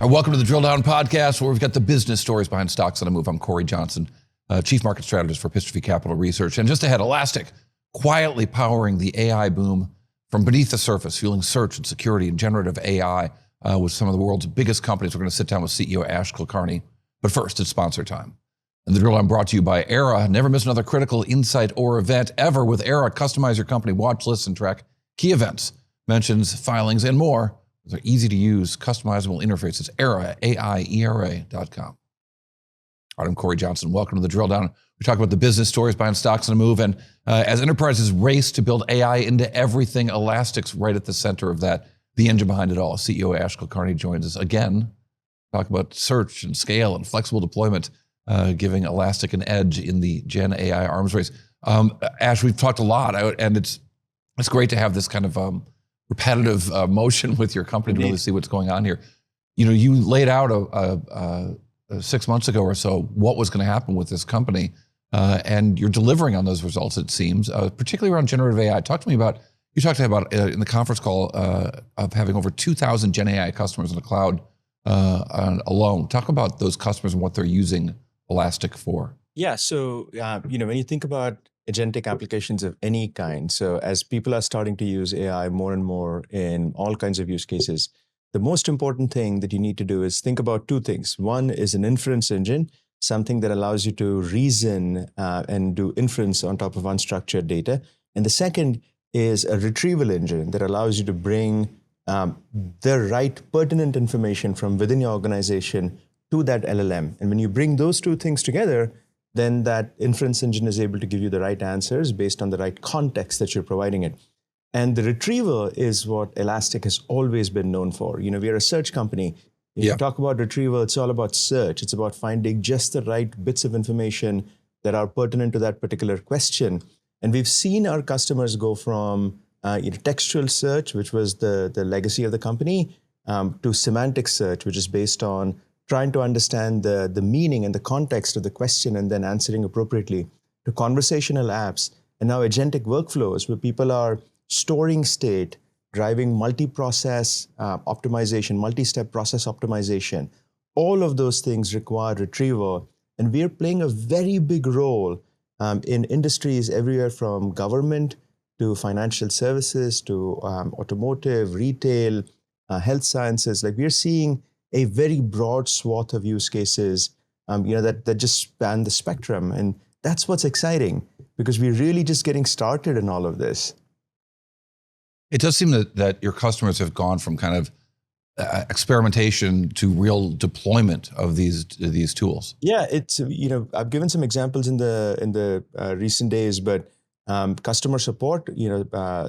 Welcome to the Drill Down Podcast, where we've got the business stories behind stocks on the move. I'm Corey Johnson, Chief Market Strategist for Epistrophe Capital Research. And just ahead, Elastic, quietly powering the AI boom from beneath the surface, fueling search and security and generative AI with some of the world's biggest companies. We're going to sit down with CEO Ash Kulkarni. But first, it's sponsor time. And the Drill Down brought to you by Era. Never miss another critical insight or event ever with Era. Customize your company watch lists and track key events, mentions, filings, and more. They're easy to use, customizable interfaces. Era, AIERA.com. All right, I'm Corey Johnson. Welcome to the Drill Down. We talk about the business stories behind stocks on the move. And as enterprises race to build AI into everything, Elastic's right at the center of that, the engine behind it all. CEO Ash Kulkarni joins us again. Talk about search and scale and flexible deployment, giving Elastic an edge in the GenAI arms race. Ash, we've talked a lot, and it's great to have this kind of repetitive motion with your company to really see what's going on here. You know, you laid out 6 months ago or so what was going to happen with this company, and you're delivering on those results, it seems, particularly around generative AI. Talk to me about, you talked about in the conference call of having over 2,000 GenAI customers in the cloud alone. Talk about those customers and what they're using Elastic for. Yeah, so when you think about agentic applications of any kind, so as people are starting to use AI more and more in all kinds of use cases, the most important thing that you need to do is think about two things. One is an inference engine, something that allows you to reason and do inference on top of unstructured data. And the second is a retrieval engine that allows you to bring the right pertinent information from within your organization to that LLM. And when you bring those two things together, then that inference engine is able to give you the right answers based on the right context that you're providing it. And the retrieval is what Elastic has always been known for. You know, we are a search company. You talk about retrieval, it's all about search. It's about finding just the right bits of information that are pertinent to that particular question. And we've seen our customers go from textual search, which was the legacy of the company, to semantic search, which is based on trying to understand the meaning and the context of the question and then answering appropriately, to conversational apps, and now agentic workflows where people are storing state, driving multi-process optimization, multi-step process optimization. All of those things require retrieval, and we are playing a very big role in industries everywhere from government to financial services to automotive, retail, health sciences. Like, we're seeing a very broad swath of use cases, that just span the spectrum. And that's what's exciting, because we're really just getting started in all of this. It does seem that your customers have gone from kind of experimentation to real deployment of these tools. Yeah, it's, I've given some examples in the recent days, but customer support,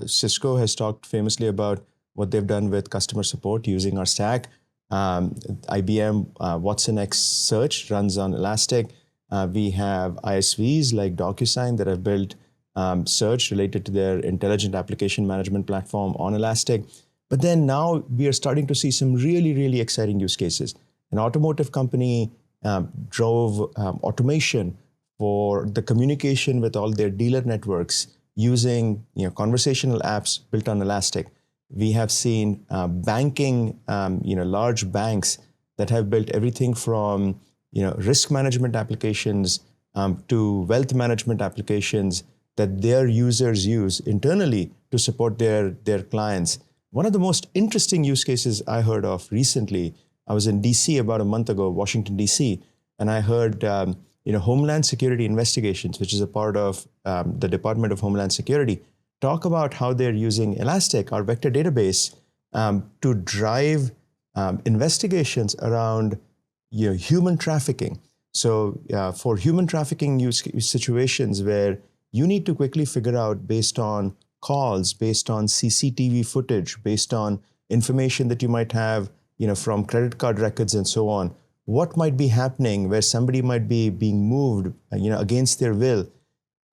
Cisco has talked famously about what they've done with customer support using our stack. IBM Watson X Search runs on Elastic. We have ISVs like DocuSign that have built search related to their intelligent application management platform on Elastic. But then now we are starting to see some really, really exciting use cases. An automotive company drove automation for the communication with all their dealer networks using conversational apps built on Elastic. We have seen banking, large banks that have built everything from, risk management applications to wealth management applications that their users use internally to support their clients. One of the most interesting use cases I heard of recently, I was in DC about a month ago, Washington, DC, and I heard, Homeland Security Investigations, which is a part of the Department of Homeland Security, talk about how they're using Elastic, our vector database, to drive investigations around human trafficking. So for human trafficking use situations where you need to quickly figure out, based on calls, based on CCTV footage, based on information that you might have from credit card records and so on, what might be happening where somebody might be being moved against their will.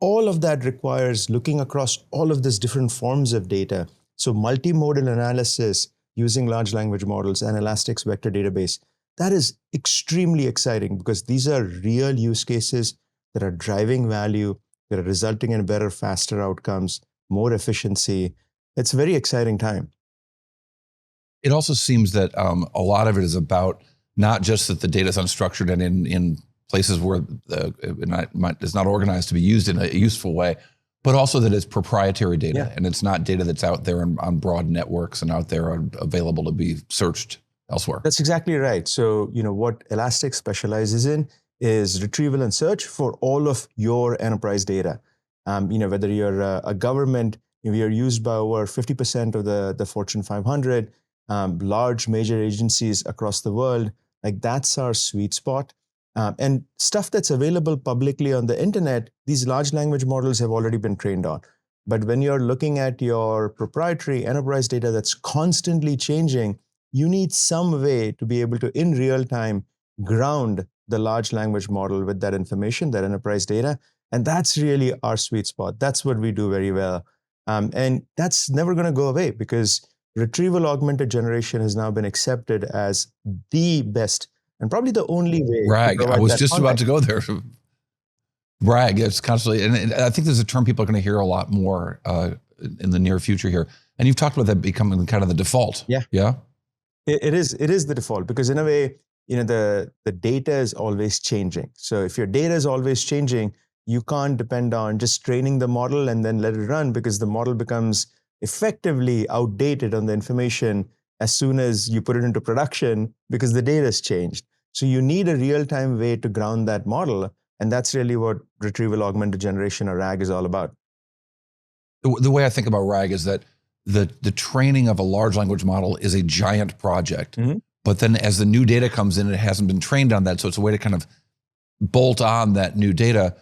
All of that requires looking across all of these different forms of data. So multimodal analysis using large language models and Elastic's vector database, that is extremely exciting, because these are real use cases that are driving value, that are resulting in better, faster outcomes, more efficiency. It's a very exciting time. It also seems that a lot of it is about not just that the data is unstructured and in places where it's not organized to be used in a useful way, but also that it's proprietary data and it's not data that's out there on broad networks and out there available to be searched elsewhere. That's exactly right. So, what Elastic specializes in is retrieval and search for all of your enterprise data. Whether you're a government, we are used by over 50% of the Fortune 500, large major agencies across the world. Like, that's our sweet spot. And stuff that's available publicly on the internet, these large language models have already been trained on. But when you're looking at your proprietary enterprise data that's constantly changing, you need some way to be able to, in real time, ground the large language model with that information, that enterprise data. And that's really our sweet spot. That's what we do very well. And that's never going to go away, because retrieval augmented generation has now been accepted as the best and probably the only way. RAG. I was just about to go there. RAG. It's constantly, and I think there's a term people are going to hear a lot more in the near future here. And you've talked about that becoming kind of the default. Yeah. Yeah. It is the default, because in a way, the data is always changing. So if your data is always changing, you can't depend on just training the model and then let it run, because the model becomes effectively outdated on the information as soon as you put it into production, because the data has changed. So you need a real-time way to ground that model. And that's really what retrieval augmented generation, or RAG, is all about. The way I think about RAG is that the training of a large language model is a giant project. Mm-hmm. But then as the new data comes in, it hasn't been trained on that. So it's a way to kind of bolt on that new data.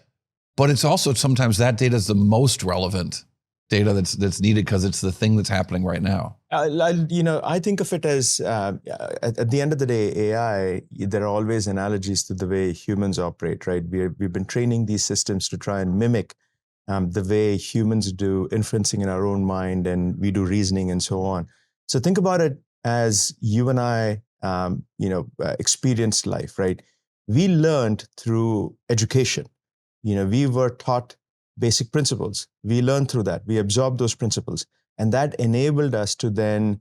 But it's also sometimes that data is the most relevant data that's needed, because it's the thing that's happening right now. I think of it as, at the end of the day, AI, there are always analogies to the way humans operate, right? We've been training these systems to try and mimic the way humans do inferencing in our own mind, and we do reasoning and so on. So think about it as you and I, experienced life, right? We learned through education. We were taught basic principles. We learned through that. We absorbed those principles. And that enabled us to then,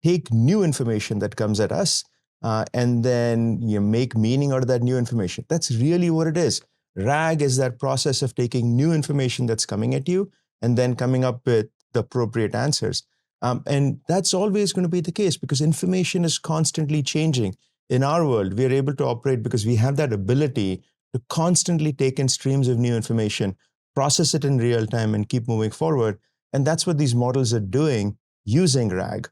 take new information that comes at us and then make meaning out of that new information. That's really what it is. RAG is that process of taking new information that's coming at you and then coming up with the appropriate answers. And that's always going to be the case, because information is constantly changing. In our world, we are able to operate because we have that ability to constantly take in streams of new information, process it in real time, and keep moving forward. And that's what these models are doing using RAG.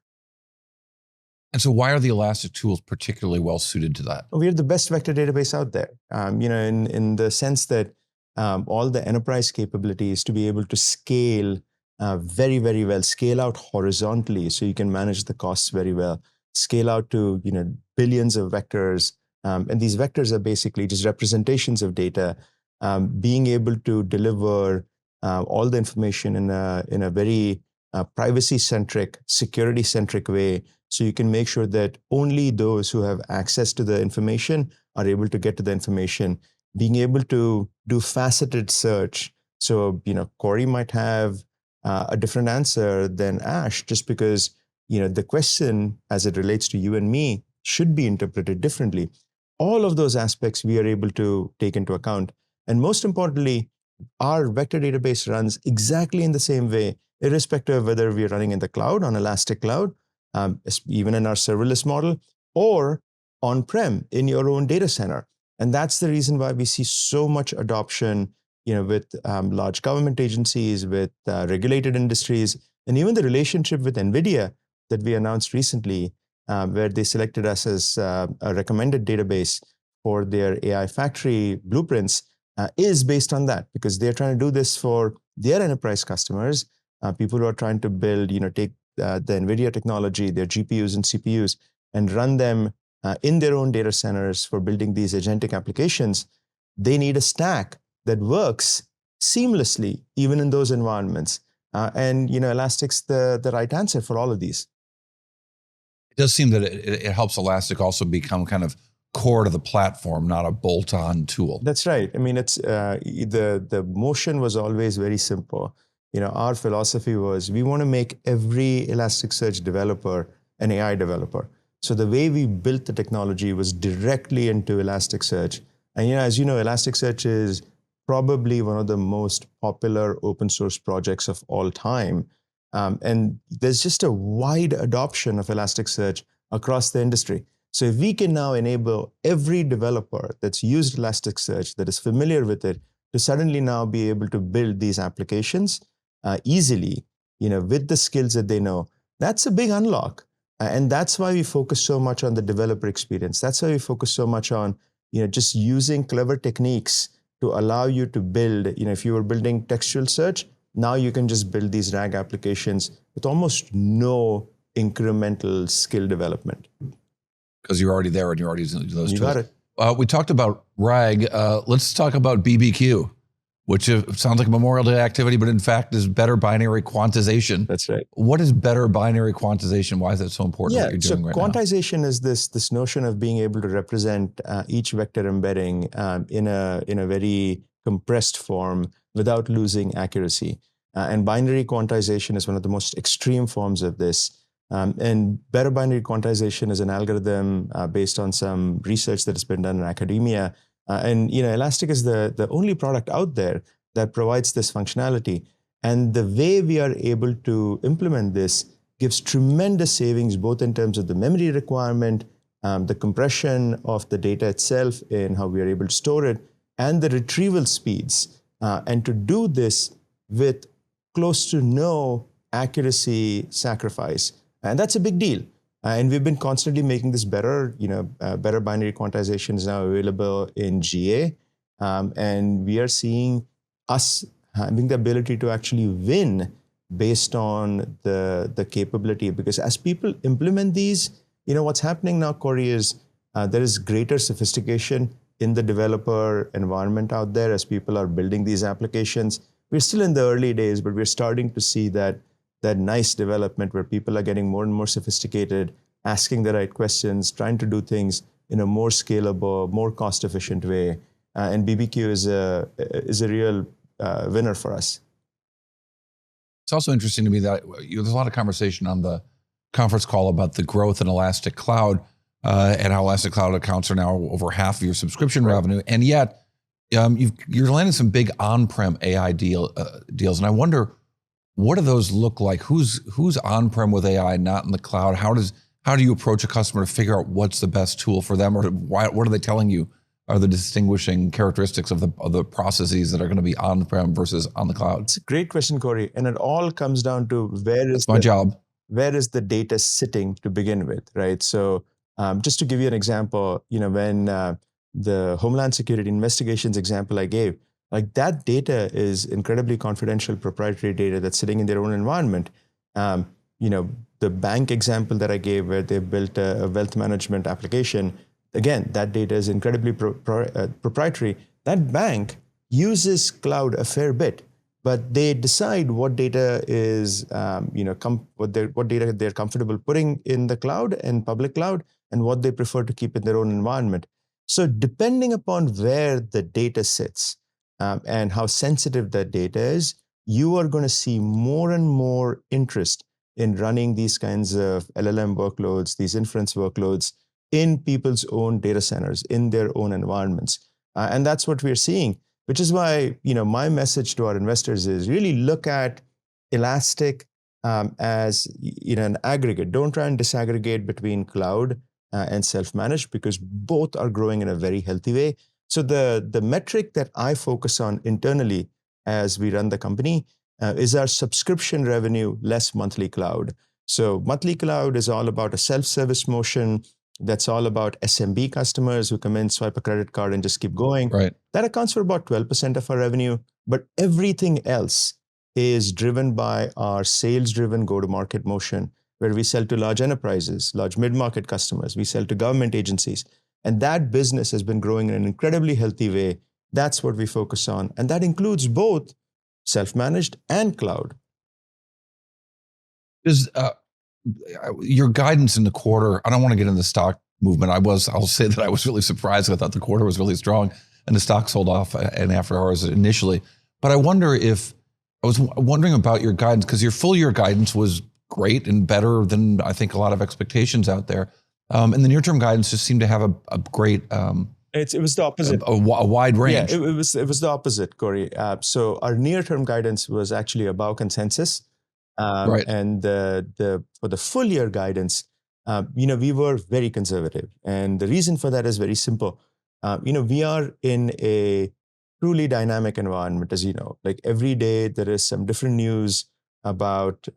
And so why are the Elastic tools particularly well suited to that? We are the best vector database out there, in the sense that all the enterprise capabilities to be able to scale very, very well, scale out horizontally so you can manage the costs very well, scale out to billions of vectors. And these vectors are basically just representations of data, being able to deliver all the information in a very privacy-centric, security-centric way, so you can make sure that only those who have access to the information are able to get to the information, being able to do faceted search. So, Corey might have a different answer than Ash, just because, the question as it relates to you and me should be interpreted differently. All of those aspects we are able to take into account. And most importantly, our vector database runs exactly in the same way, irrespective of whether we are running in the cloud, on Elastic Cloud, even in our serverless model, or on-prem in your own data center. And that's the reason why we see so much adoption, with large government agencies, with regulated industries, and even the relationship with NVIDIA that we announced recently, where they selected us as a recommended database for their AI factory blueprints, is based on that, because they're trying to do this for their enterprise customers, people who are trying to build, take the NVIDIA technology, their GPUs and CPUs, and run them in their own data centers for building these agentic applications. They need a stack that works seamlessly, even in those environments. And Elastic's the right answer for all of these. It does seem that it helps Elastic also become kind of core to the platform, not a bolt-on tool. That's right. I mean, it's the motion was always very simple. Our philosophy was, we want to make every Elasticsearch developer an AI developer. So the way we built the technology was directly into Elasticsearch. And as you know, Elasticsearch is probably one of the most popular open source projects of all time. And there's just a wide adoption of Elasticsearch across the industry. So if we can now enable every developer that's used Elasticsearch, that is familiar with it, to suddenly now be able to build these applications easily, with the skills that they know, that's a big unlock. And that's why we focus so much on the developer experience. That's why we focus so much on, just using clever techniques to allow you to build, if you were building textual search, now you can just build these RAG applications with almost no incremental skill development. Because you're already there and you're already using those You tools. got it. We talked about RAG. Let's talk about BBQ, which sounds like a Memorial Day activity, but in fact is better binary quantization. That's right. What is better binary quantization? Why is that so important? What you're doing right now? Quantization is this notion of being able to represent each vector embedding in a very compressed form without losing accuracy. And binary quantization is one of the most extreme forms of this. And better binary quantization is an algorithm based on some research that has been done in academia. And Elastic is the only product out there that provides this functionality. And the way we are able to implement this gives tremendous savings, both in terms of the memory requirement, the compression of the data itself in how we are able to store it, and the retrieval speeds. And to do this with close to no accuracy sacrifice. And that's a big deal. And we've been constantly making this better. Better binary quantization is now available in GA. And we are seeing us having the ability to actually win based on the capability. Because as people implement these, what's happening now, Corey, is there is greater sophistication in the developer environment out there as people are building these applications. We're still in the early days, but we're starting to see that nice development where people are getting more and more sophisticated, asking the right questions, trying to do things in a more scalable, more cost-efficient way. And BBQ is a real winner for us. It's also interesting to me that there's a lot of conversation on the conference call about the growth in Elastic Cloud and how Elastic Cloud accounts are now over half of your subscription revenue. And yet you're landing some big on-prem AI deals. And I wonder, what do those look like? Who's on-prem with AI, not in the cloud? How do you approach a customer to figure out what's the best tool for them, or what are they telling you are the distinguishing characteristics of the processes that are going to be on-prem versus on the cloud? It's a great question, Corey. And it all comes down to where is the data sitting to begin with, right? So just to give you an example, when the Homeland Security investigations example I gave, like that data is incredibly confidential proprietary data that's sitting in their own environment. The bank example that I gave where they built a wealth management application, again, that data is incredibly proprietary. That bank uses cloud a fair bit, but they decide what data is, what data they're comfortable putting in the cloud and public cloud, and what they prefer to keep in their own environment. So depending upon where the data sits, and how sensitive that data is, you are going to see more and more interest in running these kinds of LLM workloads, these inference workloads in people's own data centers, in their own environments. And that's what we're seeing, which is why, my message to our investors is really look at Elastic as an aggregate. Don't try and disaggregate between cloud and self-managed, because both are growing in a very healthy way. So the metric that I focus on internally as we run the company is our subscription revenue less monthly cloud. So monthly cloud is all about a self-service motion. That's all about SMB customers who come in, swipe a credit card, and just keep going. Right. That accounts for about 12% of our revenue. But everything else is driven by our sales-driven go-to-market motion, where we sell to large enterprises, large mid-market customers. We sell to government agencies. And that business has been growing in an incredibly healthy way. That's what we focus on. And that includes both self-managed and cloud. Is your guidance in the quarter, I don't want to get into the stock movement. I'll say that I was really surprised. I thought the quarter was really strong and the stock sold off in after hours initially. But I was wondering about your guidance, because your full year guidance was great and better than I think a lot of expectations out there. And the near-term guidance just seemed to have a great, it was the opposite. a wide range. Yeah, it was the opposite, Corey. So our near-term guidance was actually above consensus, Right. and for the full year guidance, we were very conservative, and the reason for that is very simple. We are in a truly dynamic environment, as you know. Like every day, there is some different news about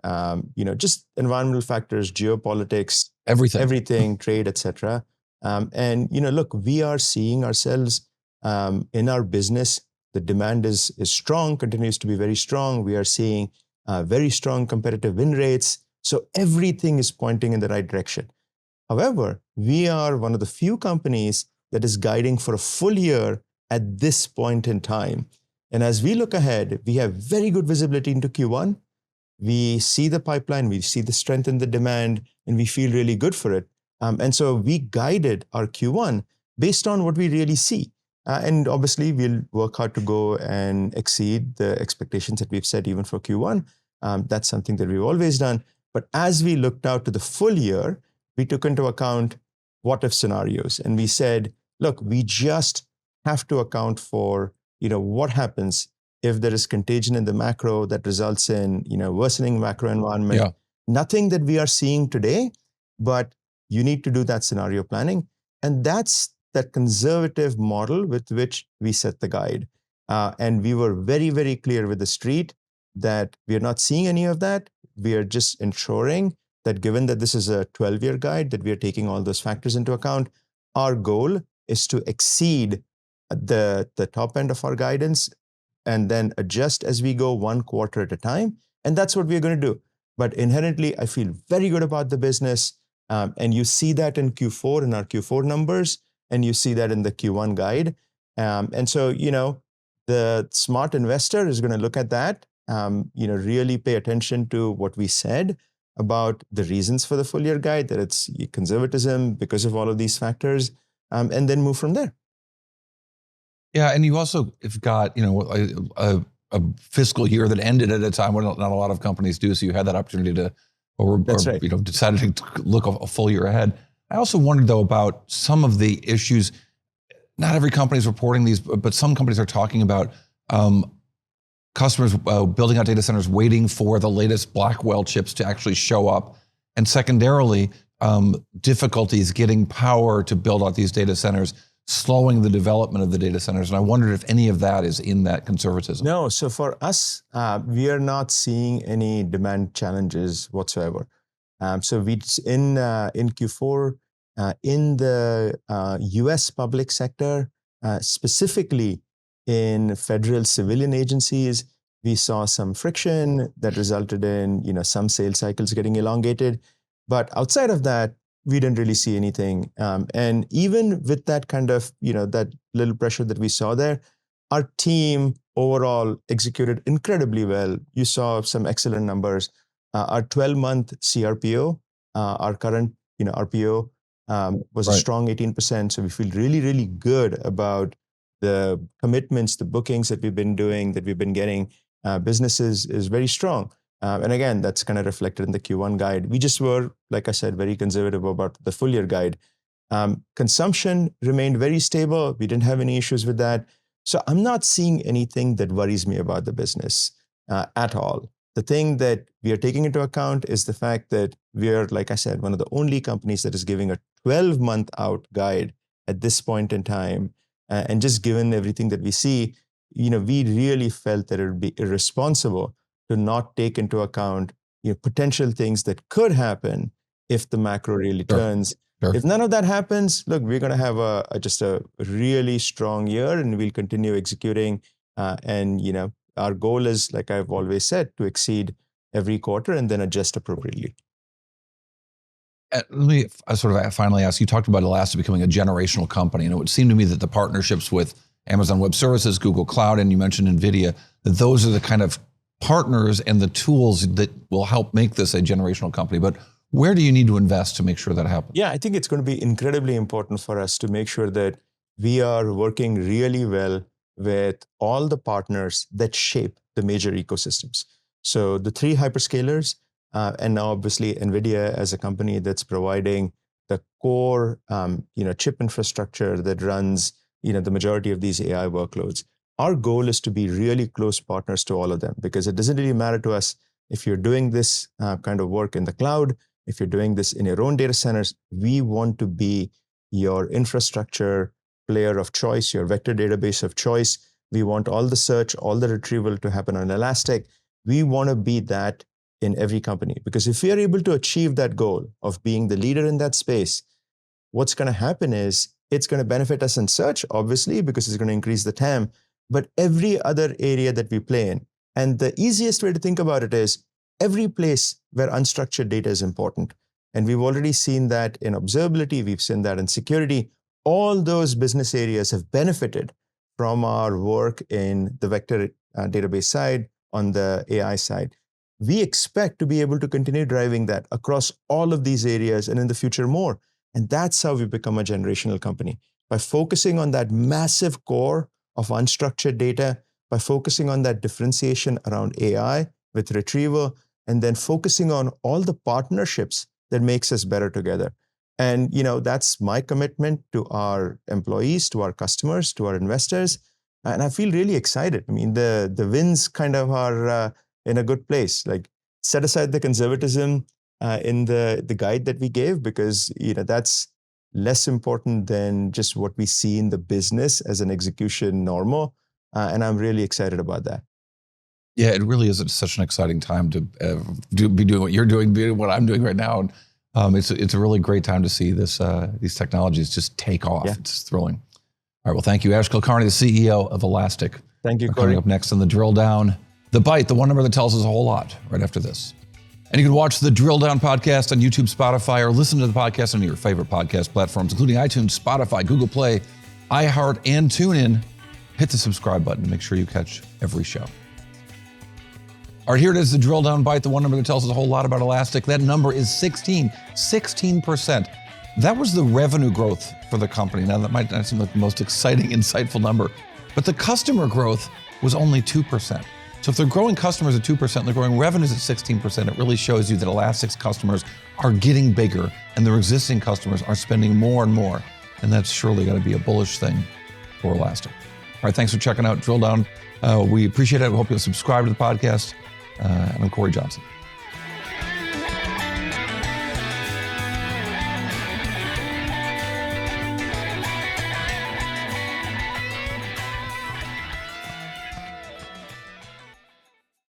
just environmental factors, geopolitics, Everything. trade, etc. And look, we are seeing ourselves in our business. The demand is strong, continues to be very strong. We are seeing very strong competitive win rates. So everything is pointing in the right direction. However, we are one of the few companies that is guiding for a full year at this point in time. And as we look ahead, we have very good visibility into Q1. We see the pipeline, we see the strength in the demand, and we feel really good for it. And so we guided our Q1 based on what we really see. And obviously, we'll work hard to go and exceed the expectations that we've set even for Q1. That's something that we've always done. But as we looked out to the full year, we took into account what if scenarios. And we said, look, we just have to account for what happens if there is contagion in the macro that results in worsening macro environment. Yeah. Nothing that we are seeing today, but you need to do that scenario planning. And that's that conservative model with which we set the guide. And we were very, very clear with the street that we are not seeing any of that. We are just ensuring that given that this is a 12-year guide, that we are taking all those factors into account. Our goal is to exceed the top end of our guidance and then adjust as we go one quarter at a time. And that's what we're going to do. But inherently, I feel very good about the business. And you see that in Q4, in our Q4 numbers, and you see that in the Q1 guide. And so, the smart investor is going to look at that, really pay attention to what we said about the reasons for the full year guide, that it's conservatism because of all of these factors, and then move from there. Yeah, and you also have got a fiscal year that ended at a time when not a lot of companies do. So you had that opportunity to, That's right. decided to look a full year ahead. I also wondered though about some of the issues. Not every company is reporting these, but some companies are talking about customers building out data centers, waiting for the latest Blackwell chips to actually show up, and secondarily, difficulties getting power to build out these data centers, slowing the development of the data centers. And I wondered if any of that is in that conservatism. No, so for us, we are not seeing any demand challenges whatsoever. So we in Q4, in the US public sector, specifically in federal civilian agencies, we saw some friction that resulted in some sales cycles getting elongated. But outside of that, we didn't really see anything. And even with that kind of, that little pressure that we saw there, our team overall executed incredibly well. You saw some excellent numbers. Our 12-month CRPO, our current, RPO, was a strong 18%. So we feel really, really good about the commitments, the bookings that we've been doing, that we've been getting. Business is very strong. And again, that's kind of reflected in the Q1 guide. We just were, like I said, very conservative about the full year guide. Consumption remained very stable. We didn't have any issues with that. So I'm not seeing anything that worries me about the business at all. The thing that we are taking into account is the fact that we are, like I said, one of the only companies that is giving a 12-month out guide at this point in time. And just given everything that we see, we really felt that it would be irresponsible to not take into account potential things that could happen if the macro really turns. Sure. If none of that happens, look, we're going to have just a really strong year, and we'll continue executing. And our goal is, like I've always said, to exceed every quarter and then adjust appropriately. Let me sort of finally ask, you talked about Elastic becoming a generational company, and it would seem to me that the partnerships with Amazon Web Services, Google Cloud, and you mentioned NVIDIA, that those are the kind of partners and the tools that will help make this a generational company. But where do you need to invest to make sure that happens? Yeah, I think it's going to be incredibly important for us to make sure that we are working really well with all the partners that shape the major ecosystems. So the three hyperscalers, and now obviously NVIDIA as a company that's providing the core, chip infrastructure that runs, the majority of these AI workloads. Our goal is to be really close partners to all of them, because it doesn't really matter to us if you're doing this kind of work in the cloud, if you're doing this in your own data centers. We want to be your infrastructure player of choice, your vector database of choice. We want all the search, all the retrieval to happen on Elastic. We want to be that in every company, because if we are able to achieve that goal of being the leader in that space, what's going to happen is it's going to benefit us in search, obviously, because it's going to increase the TAM, but every other area that we play in. And the easiest way to think about it is every place where unstructured data is important. And we've already seen that in observability, we've seen that in security. All those business areas have benefited from our work in the vector database side, on the AI side. We expect to be able to continue driving that across all of these areas and in the future more. And that's how we become a generational company, by focusing on that massive core of unstructured data, by focusing on that differentiation around AI with retrieval, and then focusing on all the partnerships that makes us better together. And that's my commitment to our employees, to our customers, to our investors. And I feel really excited. I mean, the wins kind of are in a good place. Like, set aside the conservatism in the guide that we gave, because that's less important than just what we see in the business as an execution normal. And I'm really excited about that. Yeah, it really is such an exciting time to be doing what you're doing, be what I'm doing right now. And it's a really great time to see these technologies just take off. Yeah. It's thrilling. All right, well, thank you, Ash Kulkarni, the CEO of Elastic. Thank you, Corey. Coming up next on The Drill Down, The Bite, the one number that tells us a whole lot, right after this. And you can watch the Drill Down podcast on YouTube, Spotify, or listen to the podcast on your favorite podcast platforms, including iTunes, Spotify, Google Play, iHeart, and TuneIn. Hit the subscribe button to make sure you catch every show. All right, here it is, the Drill Down Bite, the one number that tells us a whole lot about Elastic. That number is 16%. That was the revenue growth for the company. Now, that might not seem like the most exciting, insightful number, but the customer growth was only 2%. So if they're growing customers at 2% and they're growing revenues at 16%, it really shows you that Elastic's customers are getting bigger and their existing customers are spending more and more. And that's surely got to be a bullish thing for Elastic. All right, thanks for checking out Drill Down. We appreciate it. We hope you'll subscribe to the podcast. And I'm Corey Johnson.